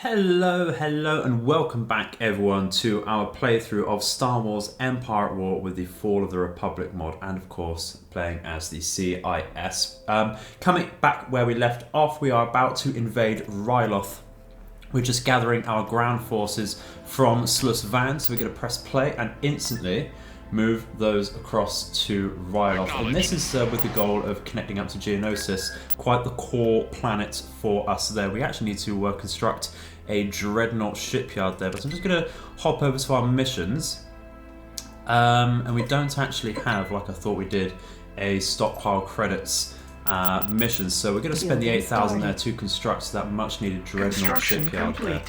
Hello, and welcome back everyone to our playthrough of Star Wars Empire at War with the Fall of the Republic mod, and of course playing as the CIS. Coming back where we left off, we are about to invade Ryloth. We're just gathering our ground forces from Sluss Van, so we're going to press play and instantly move those across to Ryloth. And this is with the goal of connecting up to Geonosis, quite the core planet for us there. We actually need to construct a dreadnought shipyard there, but I'm just going to hop over to our missions. And we don't actually have, like I thought we did, a stockpile credits mission, so we're going to spend the 8,000 there to construct that much needed dreadnought shipyard there.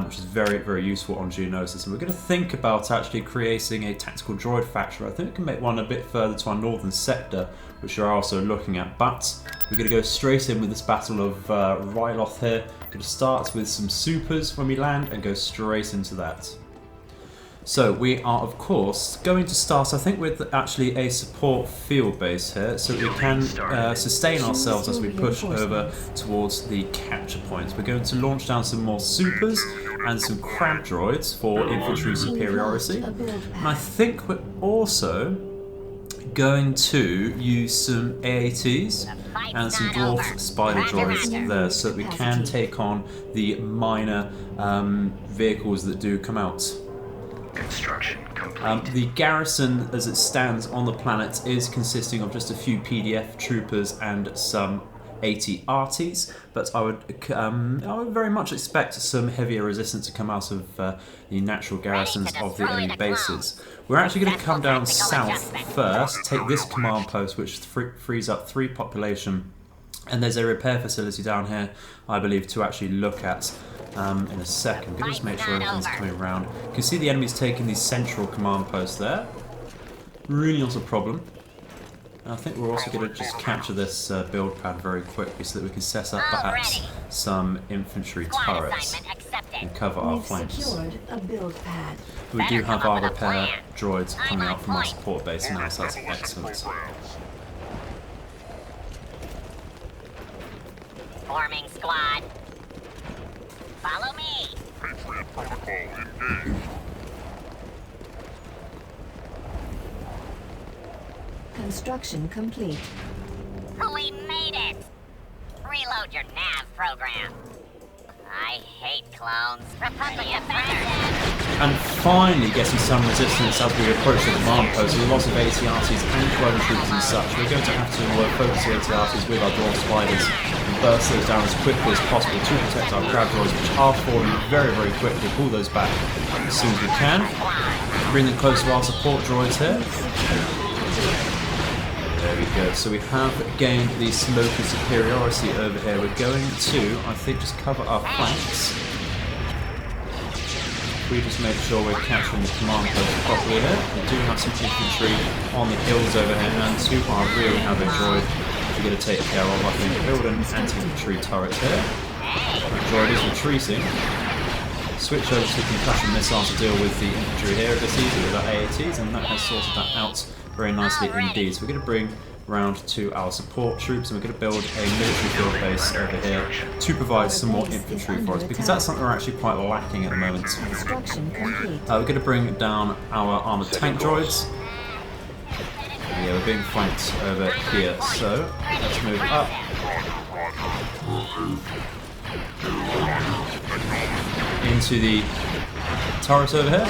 Which is very useful on Geonosis, and we're going to think about actually creating a tactical droid factory. I think we can make one a bit further to our northern sector, which we're also looking at, but we're going to go straight in with this battle of Ryloth here. We're going to start with some supers when we land and go straight into that. So we are of course going to start, I think, with actually a support field base here, so that we can sustain ourselves as we push over towards the capture points. We're going to launch down some more supers and some crab droids for infantry superiority, and I think we're also going to use some AATs and some dwarf spider droids there, so that we can take on the minor vehicles that do come out. Construction complete. The garrison as it stands on the planet is consisting of just a few PDF troopers and some 80 arties, but I would very much expect some heavier resistance to come out of the natural garrisons of the enemy bases. We're actually going to come down south first, take this command post, which frees up 3 population, and there's a repair facility down here, I believe, to actually look at in a second. We'll just make sure everything's coming around. You can see the enemy's taking the central command post there. Really not a problem. And I think we're also going to just capture this build pad very quickly so that we can set up perhaps some infantry turrets and cover our flanks. We do have our repair droids coming out from our support base now, so that's excellent. Forming squad. Follow me. Construction complete. We made it. Reload your nav program. I hate clones. Republic defenders. And finally getting some resistance as we approach the command post. With lots of AT-RTs and clone troopers and such, we're going to have to focus the AT-RTs with our dwarf spiders and burst those down as quickly as possible to protect our crab droids, which are falling very quickly. Pull those back as soon as we can. Bring them close to our support droids here. There we go. So we have gained the local superiority over here. We're going to, I think, just cover our flanks. We just make sure we're capturing the command post properly here. We do have some infantry on the hills over here, and to our rear we have a droid which we're going to take care of. I think build an anti-infantry turret here. The droid is retreating. Switch over to concussion missile to deal with the infantry here a bit easier with our AATs, and that has sorted that out very nicely indeed. So we're going to bring round to our support troops, and we're going to build a military field base over here to provide some more infantry for us, because that's something we're actually quite lacking at the moment. We're going to bring down our armoured tank droids. Yeah, we're being flanked over here, so let's move up. Into the turret over here.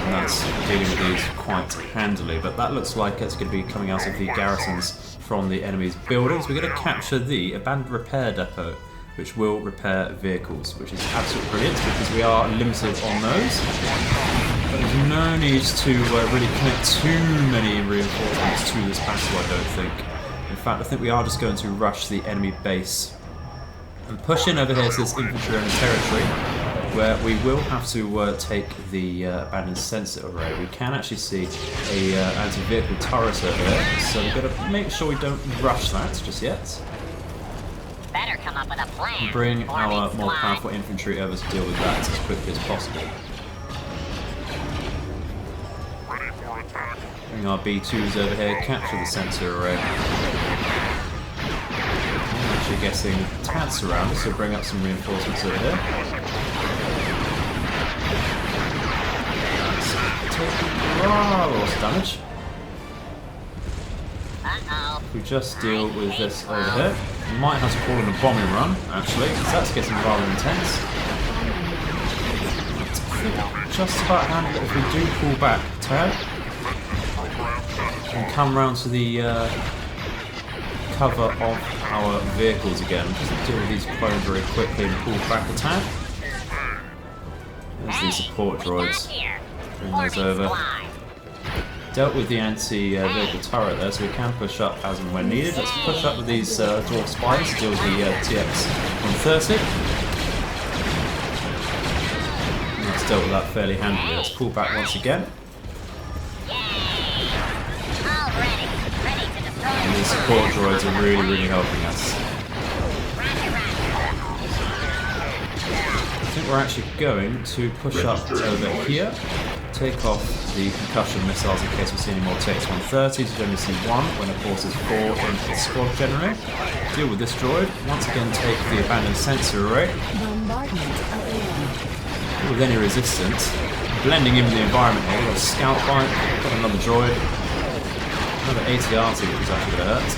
And that's dealing with these quite handily, but that looks like it's going to be coming out of the garrisons from the enemy's buildings. We're going to capture the abandoned repair depot, which will repair vehicles, which is absolutely brilliant because we are limited on those. But there's no need to really commit too many reinforcements to this battle, I don't think. In fact, I think we are just going to rush the enemy base and push in over here to this infantry-owned territory, where we will have to take the abandoned sensor array. We can actually see a anti-vehicle turret over there, so we've got to make sure we don't rush that just yet. Better come up with a plan. Bring our more powerful infantry over to deal with that as quickly as possible. Bring our B2s over here, capture the sensor array. actually getting a tad surrounded, so bring up some reinforcements over here. Taking rather lots of damage. If we just deal with this over here, we might have to call in a bombing run, actually, because that's getting rather intense. Just about handle it if we do pull back a tad. And come round to the cover of our vehicles again. Just deal with these clones very quickly and pull back a tad. There's the support droids. Bring those over. Dealt with the anti-vehicle turret there, so we can push up as and when needed. Let's push up with these dwarf spiders to deal with the TX-130. Let's deal with that fairly handily. Let's pull back once again. And these support droids are really helping us. I think we're actually going to push up over here. Take off the concussion missiles in case we see any more TX-130s. We only see one when of course there's 4 in the squad generally. Deal with this droid. Once again take the abandoned sensor array. With any resistance. Blending in with the environment here. We've got a scout bike, got another droid. Another ATRT which is actually going to hurt.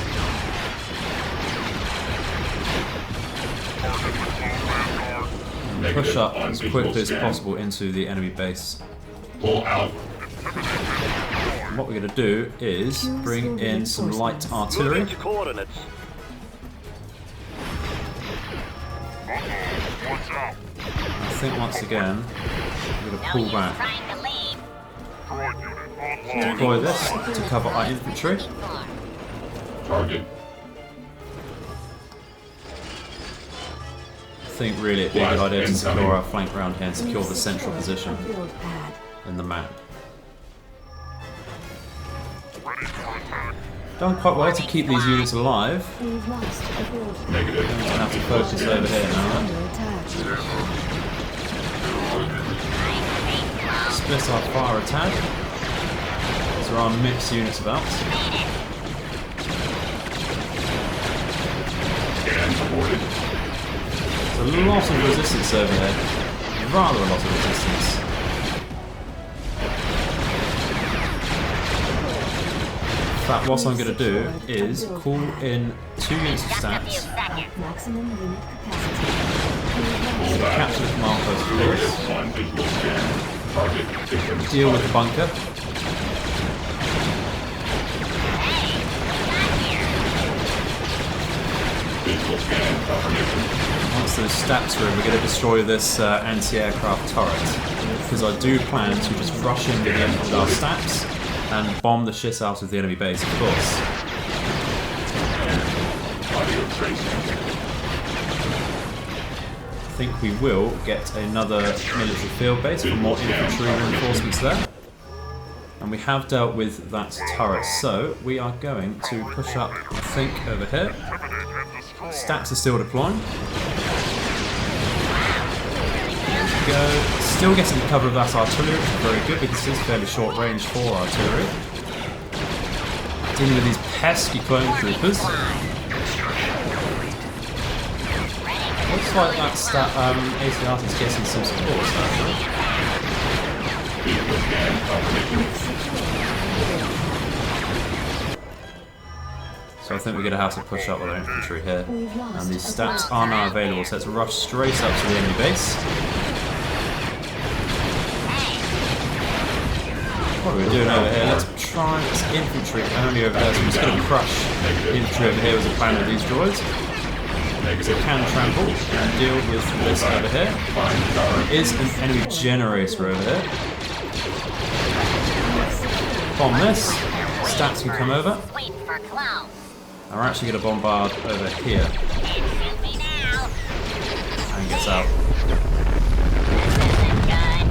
And push up as quickly as possible into the enemy base. Pull out. And what we're going to do is bring in some light artillery. I think once again we're going to pull back. Deploy this to cover our infantry. Target. I think really it'd be a good idea to secure our flank round here and secure the central position in the map. Done quite well to keep these units alive. Negative. I'm going to have to focus over here now. Split our fire attack. There are mixed units about. There's a lot of resistance over there. Rather a lot of resistance. In fact, what I'm going to do is call in 2 units of stats. Capture the command post first. Deal with the bunker. Once those stats are in, we're going to destroy this anti-aircraft turret. Because I do plan to just rush in with our stats and bomb the shit out of the enemy base, of course. I think we will get another military field base for more infantry reinforcements there. And we have dealt with that turret, so we are going to push up, I think, over here. Stats are still deploying. There we go. Still getting the cover of that artillery, which is very good because it is fairly short range for artillery. Dealing with these pesky clone troopers. Looks like that ATRT is getting some support, actually. So I think we're going to have to push up with our infantry here. And these stats are now available, so let's rush straight up to the enemy base. What are we doing over here? Let's try this infantry only over there, so I'm just going to crush the infantry over here as a plan with these droids. So can trample and deal with this over here. There is an enemy generator over here. Bomb this. Stats can come over. And we're actually going to bombard over here. And gets out.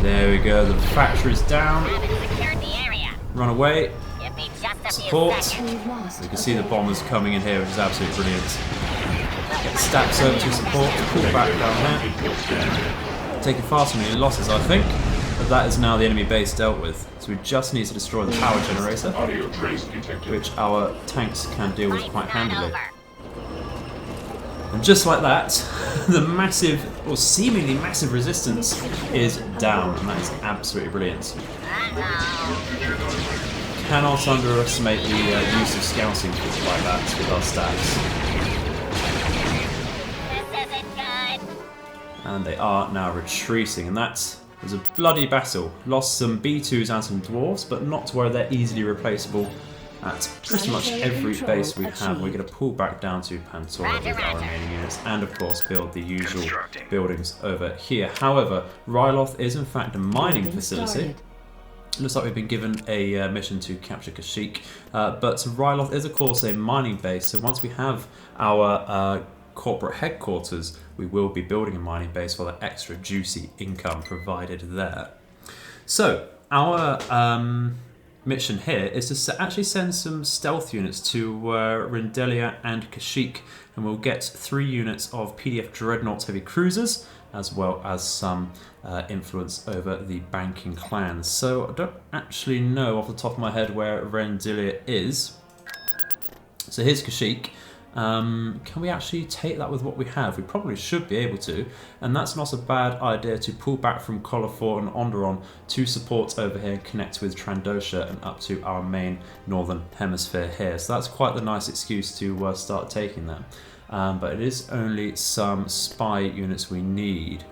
There we go, the factory's down. Run away. Support. We can see the bombers coming in here, which is absolutely brilliant. Get the stats over to support, pull back down there. Taking far too many losses, I think. But that is now the enemy base dealt with. So we just need to destroy the power generator, which our tanks can deal with quite handily. And just like that, the massive, or seemingly massive resistance is down, and that is absolutely brilliant. Cannot underestimate the use of scouting tools like that with our stats. This isn't good. And they are now retreating, and that was a bloody battle. Lost some B2s and some dwarves, but not to worry, they're easily replaceable at pretty much every base we have. We're going to pull back down to Pantora with our remaining units, and of course build the usual buildings over here. However, Ryloth is in fact a mining facility. Looks like we've been given a mission to capture Kashyyyk, but Ryloth is of course a mining base, so once we have our corporate headquarters, we will be building a mining base for that extra juicy income provided there. So our mission here is to actually send some stealth units to Rendelia and Kashyyyk, and we'll get 3 units of PDF Dreadnought heavy cruisers, as well as some influence over the banking clans. So I don't actually know off the top of my head where Rendelia is. So here's Kashyyyk. Can we actually take that with what we have? We probably should be able to, and that's not a bad idea to pull back from Colophor and Onderon to support over here and connect with Trandosha and up to our main northern hemisphere here. So that's quite the nice excuse to start taking them. But it is only some spy units we need.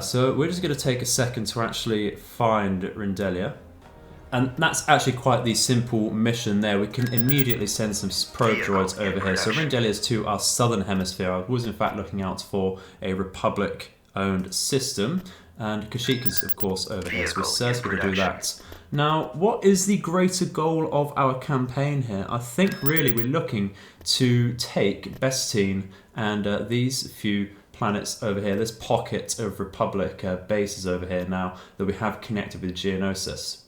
So we're just going to take a second to actually find Rendelia. And that's actually quite the simple mission there. We can immediately send some probe droids over here. So Rendelia is to our southern hemisphere. I was in fact looking out for a Republic-owned system. And Kashyyyk is of course over here, so we're certainly going to do that. Now, what is the greater goal of our campaign here? I think really we're looking to take Bestine and these few planets over here, this pocket of Republic bases over here now that we have connected with Geonosis.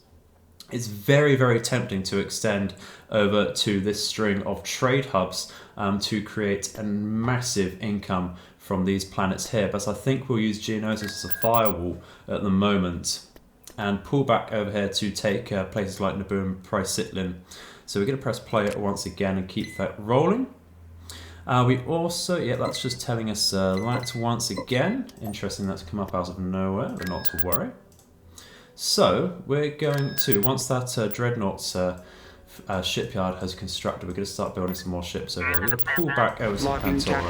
It's very, very tempting to extend over to this string of trade hubs to create a massive income from these planets here, but I think we'll use Geonosis as a firewall at the moment and pull back over here to take places like Naboo and Pricitlin. So we're going to press play once again and keep that rolling. We also, yeah, that's just telling us that once again. Interesting, that's come up out of nowhere, but not to worry. So we're going to, once that Dreadnought shipyard has constructed, we're going to start building some more ships over here. We're going to pull back over to Pantora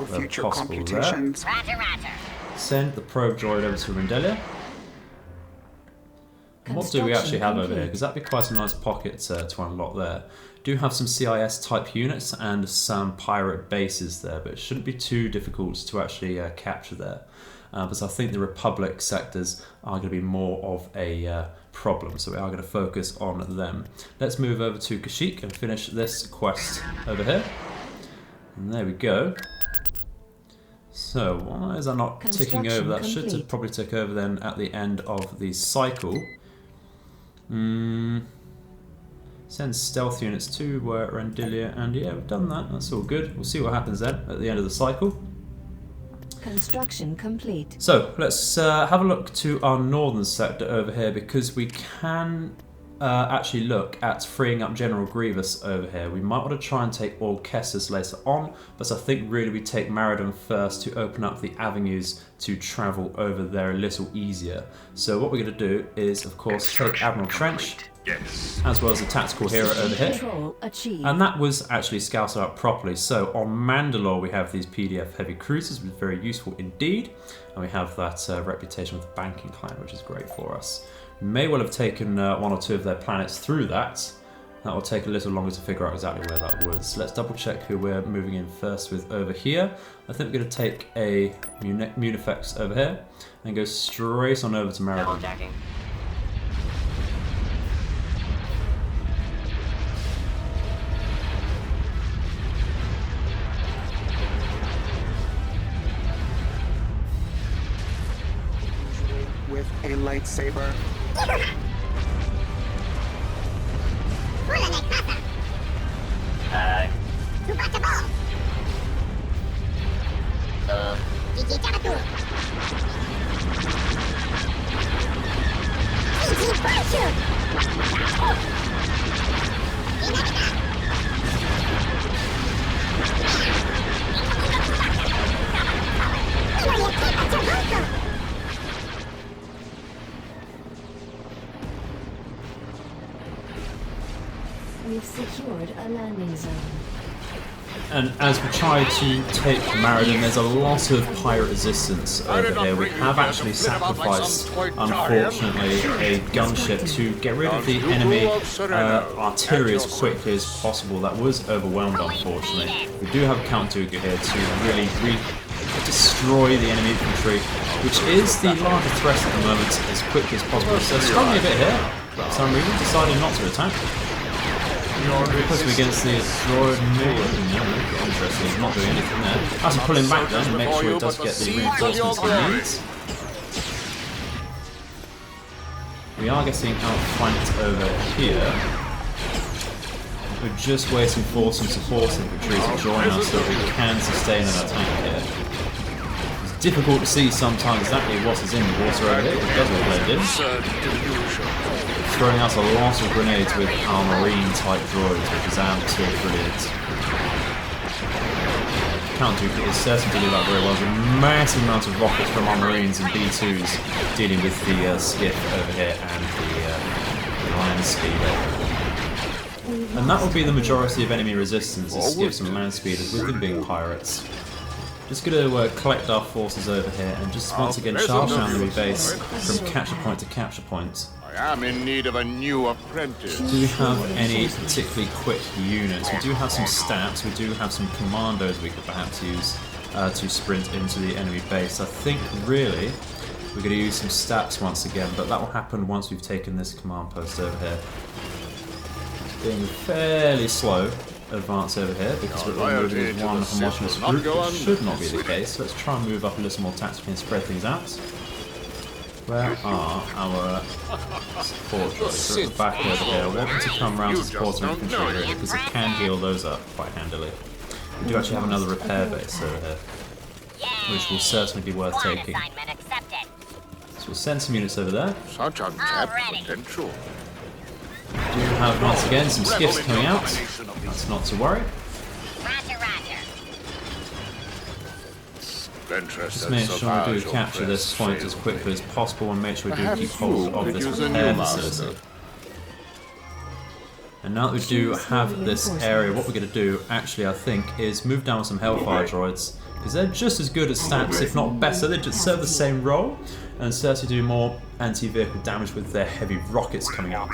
where possible there. Roger, roger. Send the probe droid over to Rendelia. And what do we actually have over here? Because that'd be quite a nice pocket to unlock there. Do have some CIS type units and some pirate bases there, but it shouldn't be too difficult to actually capture there. Because I think the Republic sectors are going to be more of a problem, so we are going to focus on them. Let's move over to Kashyyyk and finish this quest over here. And there we go. So why is that not ticking over? That should probably tick over then at the end of the cycle. Send stealth units to Rendelia, and yeah, we've done that. That's all good. We'll see what happens then at the end of the cycle. Construction complete. So let's have a look to our northern sector over here, because we can actually look at freeing up General Grievous over here. We might want to try and take Orchestras later on, but I think really we take Maradon first to open up the avenues to travel over there a little easier. So what we're going to do is, of course, take Admiral Trench, as well as a tactical hero over here. And that was actually scouted out properly. So on Mandalore we have these PDF heavy cruisers, which is very useful indeed. And we have that reputation with the banking clan, which is great for us. We may well have taken 1 or 2 of their planets through that. That will take a little longer to figure out exactly where that was. Let's double check who we're moving in first with over here. I think we're going to take a Munifex over here and go straight on over to Maradon. With a lightsaber. Secured a landing zone. And as we try to take Maradon, there's a lot of pirate resistance over here. We have actually sacrificed, unfortunately, a gunship to get rid of the enemy artillery as quickly as possible. That was overwhelmed, unfortunately. We do have a Count-Dooku here to really destroy the enemy infantry, which is the largest threat at the moment, as quickly as possible. So struggling a bit here, for some reason, decided not to attack. Pushing against the droid move. Interesting, he's not doing anything there. Has to pull him back then and make sure he does get the reinforcements he needs. We are getting outflanked over here. We're just waiting for some support infantry to join us so that we can sustain an attack here. It's difficult to see sometimes exactly what is in the water over here. It does look like it is. Throwing out a lot of grenades with our marine type droids, which is absolutely brilliant. Count-Dooku is certain to do that very well. There's a massive amount of rockets from our marines and B2s dealing with the skiff over here and the land speeder. And that will be the majority of enemy resistance, is skiffs and land speeders, with them being pirates. Just going to collect our forces over here and just once again charge down the base from capture point to capture point. I'm in need of a new apprentice. Do we have any particularly quick units? We do have some stats, we do have some commandos we could perhaps use to sprint into the enemy base. I think really we're going to use some stats once again, but that will happen once we've taken this command post over here. It's being fairly slow advance over here because we're moving as one homogeneous group, which should not be the case. Let's try and move up a little more tactically and spread things out. Where are our support droids? They're at the back over here. I want them to come around to support our infantry really, because they can heal those up quite handily. We do actually have another repair base over here, which will certainly be worth taking. So we'll send some units over there. Such untapped potential. We do have, once again, some skiffs coming out. That's not to worry. Just make sure we do capture this point as quickly as possible and make sure we do keep hold of this repair facility. And now that we do have this area, what we're going to do, actually, I think, is move down with some Hellfire droids, because they're just as good as stats, if not better. They just serve the same role, and certainly do more anti-vehicle damage with their heavy rockets coming out.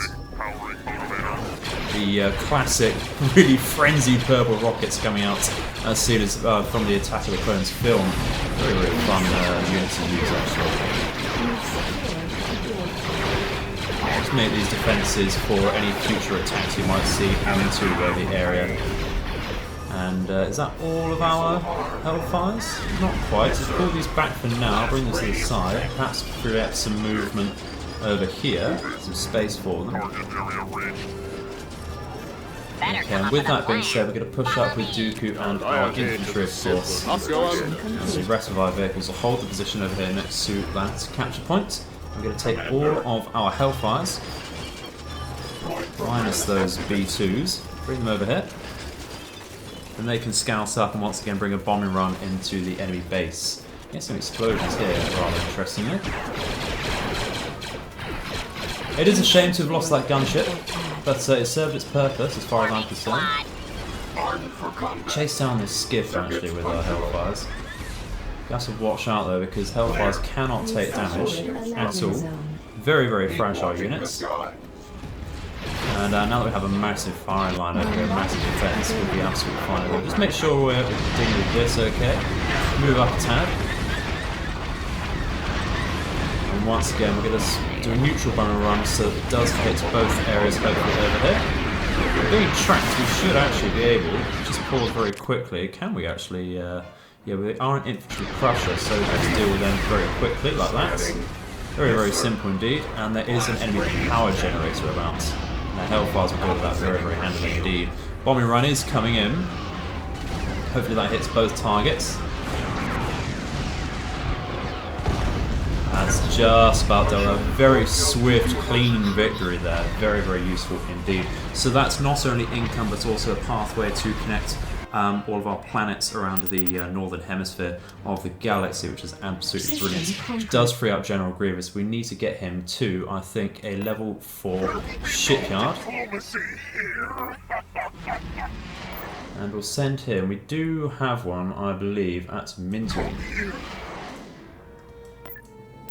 The classic, really frenzied purple rockets coming out as soon as from the Attack of the Clones film. Very, very fun unit to use, actually. Just make these defences for any future attacks you might see into the area. And is that all of our Hellfires? Not quite. Let's pull these back for now, bring this to the side, perhaps create some movement over here, some space for them. Okay, and with that being said, we're going to push up with Dooku and our infantry, of course. And the rest of our vehicles will hold the position over here next to that capture point. We're going to take all of our Hellfires, minus those B2s, bring them over here. Then they can scout up and once again bring a bombing run into the enemy base. Get some explosions here, rather interestingly. It is a shame to have lost that gunship, but it served its purpose as far as I'm concerned. Chase down this skiff actually with our Hellfires. You have to watch out though, because Hellfires cannot take damage at all. Very, very fragile units. And now that we have a massive firing line over here, massive defense, we'll be absolutely fine. Just make sure we're dealing with this okay. Move up a tad. And once again, we're going to do a neutral bombing run so that it does hit both areas hopefully over here. We're being tracked, we should actually be able to just pause very quickly. Can we actually? Yeah, we are an infantry crusher, so let's deal with them very quickly, like that. Very, very simple indeed. And there is an enemy power generator about. The Hellfires will deal with that very, very handily indeed. Bombing run is coming in. Hopefully that hits both targets. That's just about done. A very swift, clean victory there. Very, very useful indeed. So that's not only income, but also a pathway to connect all of our planets around the northern hemisphere of the galaxy, which is absolutely brilliant. Which does free up General Grievous. We need to get him to, I think, a level 4 shipyard. And we'll send him. We do have one, I believe, at Mintuin.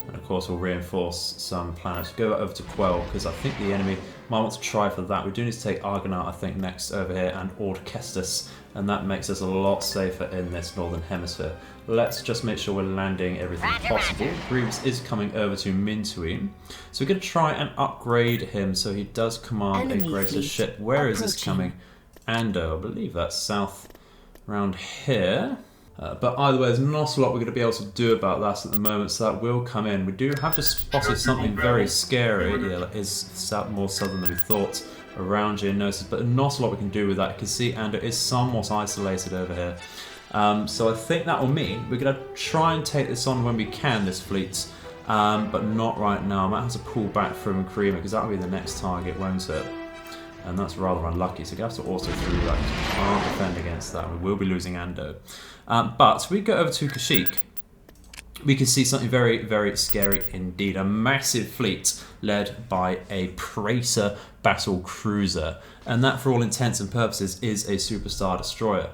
And of course, we'll reinforce some planets. Go over to Quell, because I think the enemy might want to try for that. We do need to take Argonaut, I think, next over here, and Ord-Kestis, and that makes us a lot safer in this northern hemisphere. Let's just make sure we're landing everything possible. Grievous is coming over to Mintuin, so we're going to try and upgrade him so he does command a greater ship. Where is this coming? Ando, I believe that's south around here. But either way, there's not a lot we're going to be able to do about that at the moment, so that will come in. We do have just spotted something very scary. Yeah, that is more southern than we thought around Geonosis, but not a lot we can do with that. You can see Ando is somewhat isolated over here. So I think that will mean we're going to try and take this on when we can, this fleet, but not right now. I might have to pull back from Creamer, because that will be the next target, won't it? And that's rather unlucky, so we have to auto through that. We can't defend against that. We will be losing Ando. But we go over to Kashyyyk. We can see something very, very scary indeed. A massive fleet led by a Praetor battle cruiser. And that, for all intents and purposes, is a superstar destroyer.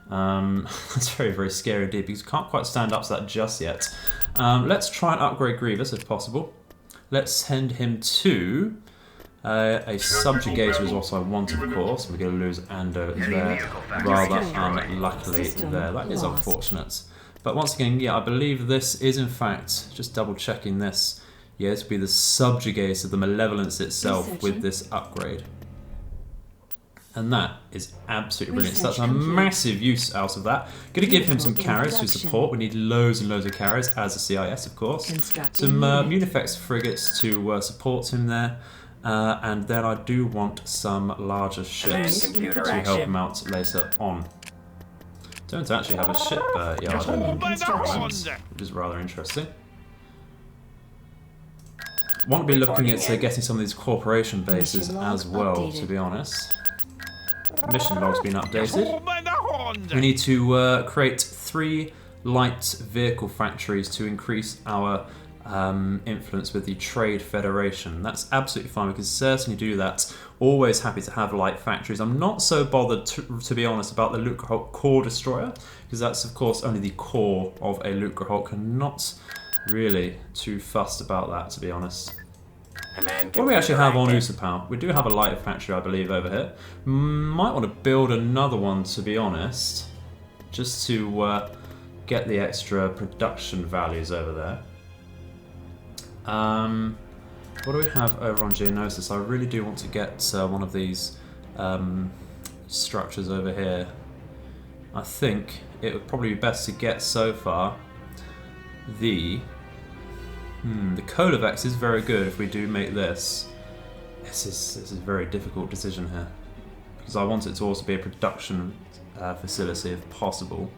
That's very, very scary indeed, because we can't quite stand up to that just yet. Let's try and upgrade Grievous if possible. Let's send him to... a subjugator is what I want, of course. We're going to lose Ando there, rather unluckily there. That is unfortunate. But once again, yeah, I believe this is in fact, just double checking this, yeah, to be the subjugator, the Malevolence itself with this upgrade. And that is absolutely brilliant. So that's a massive use out of that. Going to give him some carriers to support. We need loads and loads of carriers as a CIS, of course. Some Munifex frigates to support him there. And then I do want some larger ships to help him out later on. Don't actually have a shipyard at the moment, which is rather interesting. Want to be looking at getting some of these corporation bases as well, to be honest. Mission log's been updated. We need to create 3 light vehicle factories to increase our influence with the Trade Federation. That's absolutely fine. We can certainly do that. Always happy to have light factories. I'm not so bothered, to be honest, about the Lucrehulk core destroyer, because that's of course only the core of a Lucrehulk, and not really too fussed about that, to be honest. What do we actually have on Usapau? We do have a light factory, I believe, over here. Might want to build another one, to be honest, just to get the extra production values over there. What do we have over on Geonosis? I really do want to get one of these structures over here. I think it would probably be best to get so far the Colovex is very good if we do make this. This is a very difficult decision here, because I want it to also be a production facility if possible.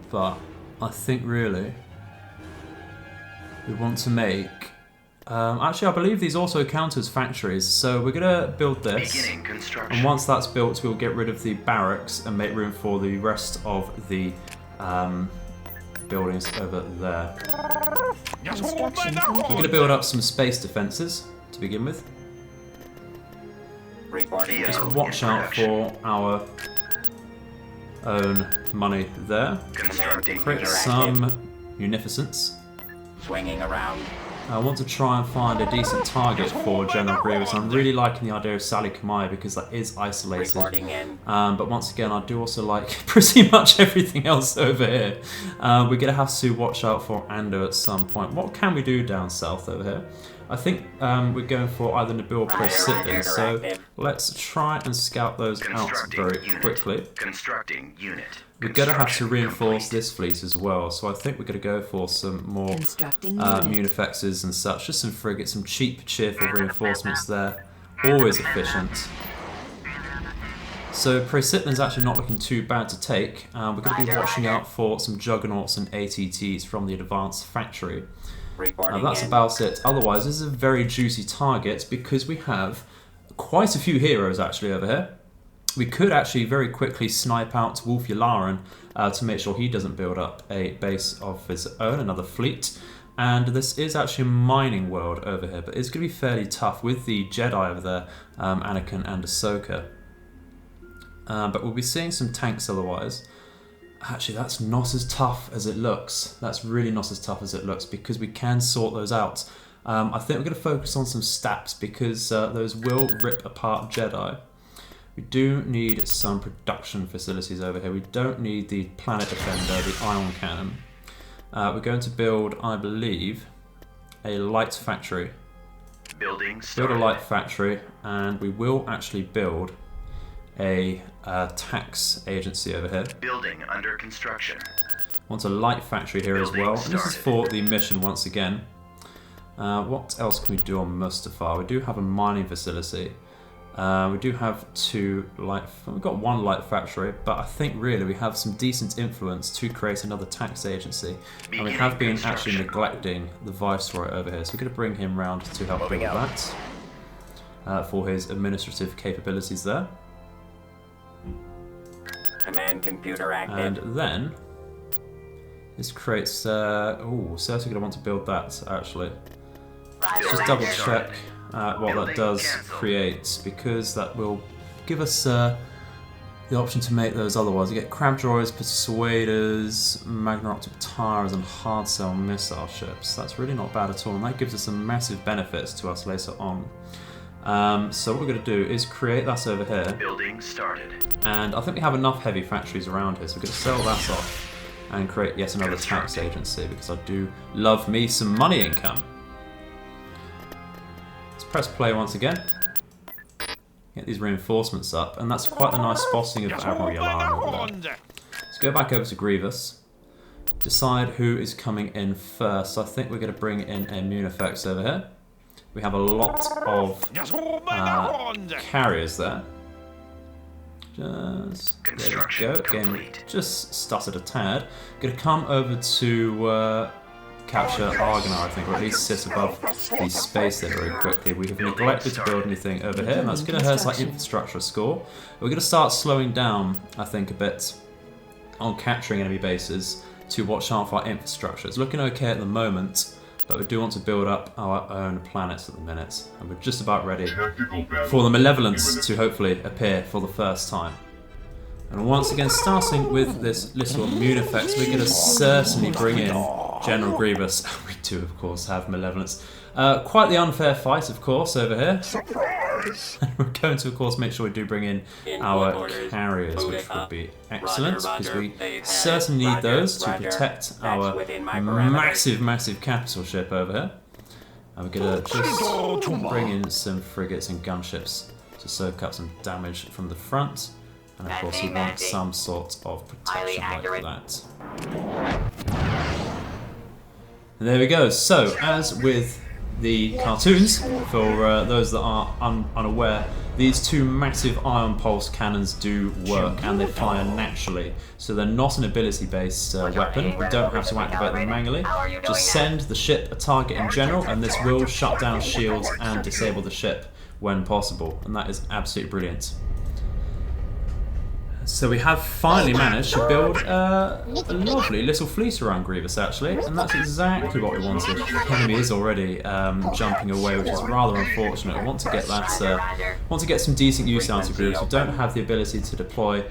But I think really we want to make... actually, I believe these also count as factories, so we're going to build this. And once that's built, we'll get rid of the barracks and make room for the rest of the buildings over there. We're going to build up some space defences to begin with. Just watch out for our own money there. Create some munificence. Swinging around. I want to try and find a decent target for General Grievous. I'm really liking the idea of Sally Kamai because that is isolated. But once again, I do also like pretty much everything else over here. We're going to have to watch out for Ando at some point. What can we do down south over here? I think we're going for either Nabil or Praetor, so let's try and scout those out very quickly. We're going to have to reinforce this fleet as well, so I think we're going to go for some more Munifexes and such, just some frigates, some cheap, cheerful reinforcements there. Always efficient. So Praetor's actually not looking too bad to take. We're going to be watching out for some Juggernauts and ATTs from the Advanced Factory. That's about it. Otherwise, this is a very juicy target because we have quite a few heroes actually over here. We could actually very quickly snipe out Wolf Yularen to make sure he doesn't build up a base of his own, another fleet. And this is actually a mining world over here, but it's going to be fairly tough with the Jedi over there, Anakin and Ahsoka. But we'll be seeing some tanks otherwise. Actually, that's not as tough as it looks. That's really not as tough as it looks because we can sort those out. I think we're going to focus on some stats because those will rip apart Jedi. We do need some production facilities over here. We don't need the planet defender, the ion cannon. We're going to build, I believe, a light factory. Building Build started. a light factory, and we will actually build a tax agency over here. Building under construction. Want a light factory here as well. And this is for the mission once again. What else can we do on Mustafar? We do have a mining facility. We do have we've got one light factory, but I think really we have some decent influence to create another tax agency. And we have been actually neglecting the Viceroy over here, so we're going to bring him round to help build that for his administrative capabilities there. Command computer active. And then this creates. Certainly going to want to build that actually. Let's just double check what that does create, because that will give us the option to make those otherwise. You get crab droids, persuaders, magna-optiptires, and hard cell missile ships. That's really not bad at all, and that gives us some massive benefits to us later on. So what we're going to do is create that over here. Building started. And I think we have enough heavy factories around here, so we're going to sell that off and create yet another tax agency, because I do love me some money income. Let's press play once again. Get these reinforcements up, and that's quite a nice spotting of Admiral Yularen. Let's go back over to Grievous. Decide who is coming in first. I think we're going to bring in a Munifex over here. We have a lot of carriers there. Just there we go. Game just stuttered a tad. Going to come over to capture Argonar, I think, or at least sit above the space there very quickly. We have neglected to build anything over here, and that's going to hurt our infrastructure score. We're going to start slowing down, I think, a bit on capturing enemy bases to watch out for our infrastructure. It's looking okay at the moment, but we do want to build up our own planets at the minute, and we're just about ready for the Malevolence to hopefully appear for the first time. And once again, starting with this little Munifex, we're going to certainly bring in General Grievous. We do, of course, have Malevolence. Quite the unfair fight, of course, over here. Surprise! We're going to, of course, make sure we do bring in our carriers, which would be excellent, because we certainly need those to protect our massive, massive capital ship over here. And we're going to just bring in some frigates and gunships to soak up some damage from the front. And of course, we want some sort of protection like that. And there we go. So, as with the cartoons, for those that are unaware, these two massive ion pulse cannons do work, and they fire naturally. So they're not an ability-based weapon. We don't have to activate them manually. Just send the ship a target in general, and this will shut down shields and disable the ship when possible. And that is absolutely brilliant. So we have finally managed to build a lovely little fleet around Grievous, actually, and that's exactly what we wanted. The enemy is already jumping away, which is rather unfortunate. I want to get that, want to get some decent use out of Grievous. We don't have the ability to deploy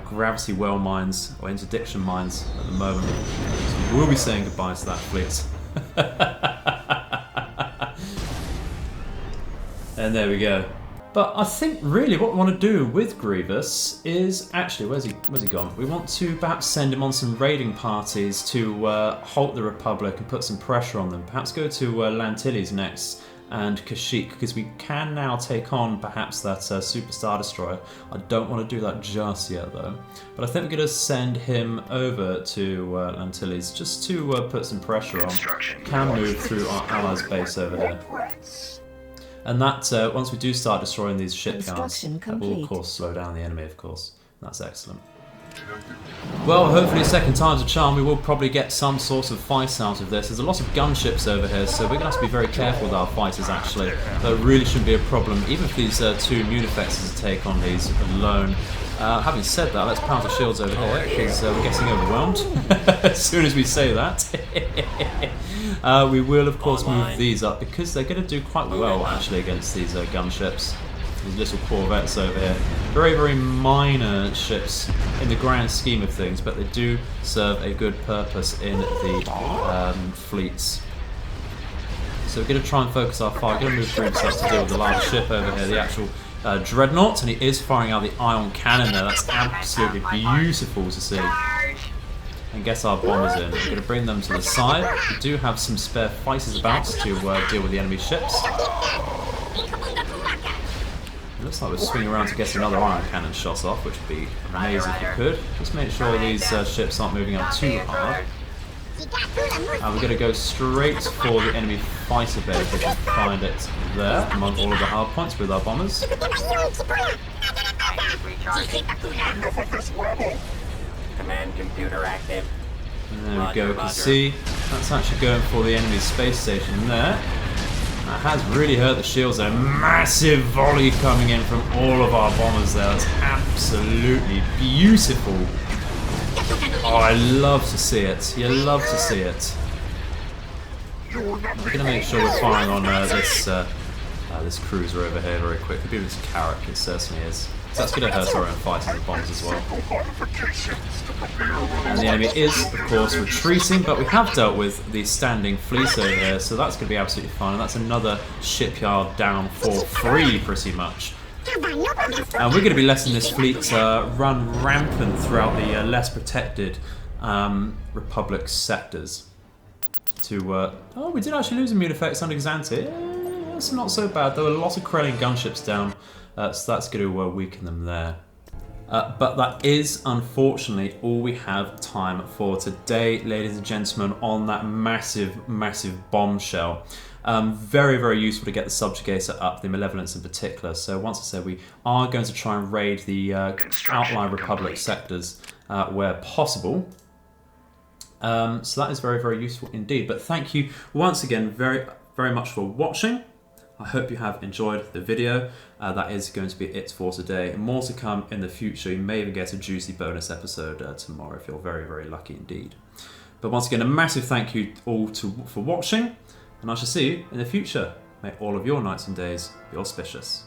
gravity well mines or interdiction mines at the moment, so we'll be saying goodbye to that fleet. And there we go. But I think really what we want to do with Grievous is actually, where's he gone? We want to perhaps send him on some raiding parties to halt the Republic and put some pressure on them. Perhaps go to Lantilles next and Kashyyyk, because we can now take on perhaps that Super Star Destroyer. I don't want to do that just yet though. But I think we're going to send him over to Lantilles just to put some pressure on. Can move through our allies' base over here. And that, once we do start destroying these shipyards, that will of course slow down the enemy, of course. That's excellent. Well, hopefully second time's a charm. We will probably get some sort of fight out of this. There's a lot of gunships over here, so we're going to have to be very careful with our fighters, actually. That really shouldn't be a problem, even if these two Munifexes take on these alone. Having said that, let's pound the shields over here, because we're getting overwhelmed as soon as we say that. We will, of course, move these up, because they're going to do quite well, actually, against these gunships. These little corvettes over here. Very, very minor ships in the grand scheme of things, but they do serve a good purpose in the fleets. So we're going to try and focus our fire. We're going to move Grievous up to deal with the large ship over here, the actual dreadnought, and he is firing out the ion cannon there. That's absolutely beautiful to see. And get our bombers in. We're going to bring them to the side. We do have some spare fighters about to deal with the enemy ships. It looks like we're swinging around to get another ion cannon shot off, which would be amazing if we could. Just make sure these ships aren't moving up too hard. And we're going to go straight for the enemy fighter bay if we can find it there, among all of the hard points with our bombers. Command computer active. And there we go, we can see that's actually going for the enemy space station there. That has really hurt the shields there. Massive volley coming in from all of our bombers there. That's absolutely beautiful. Oh, I love to see it. You love to see it. We're going to make sure we're firing on this cruiser over here very quickly. Be this carrack, it certainly is. So that's going to hurt our own fighting the bombers as well. And the enemy is, of course, retreating, but we have dealt with the standing fleet over here, so that's going to be absolutely fine. And that's another shipyard down for free, pretty much. And we're going to be letting this fleet run rampant throughout the less protected Republic sectors. Oh, we did actually lose immune effects on Exante. That's not so bad. There were a lot of Krellian gunships down. So that's going to weaken them there. But that is, unfortunately, all we have time for today, ladies and gentlemen, on that massive, massive bombshell. Very, very useful to get the subjugator up, the Malevolence in particular. So once I said we are going to try and raid the outlying Republic sectors where possible. So that is very, very useful indeed. But thank you once again very, very much for watching. I hope you have enjoyed the video. That is going to be it for today. More to come in the future. You may even get a juicy bonus episode tomorrow if you're very, very lucky indeed. But once again, a massive thank you all for watching, and I shall see you in the future. May all of your nights and days be auspicious.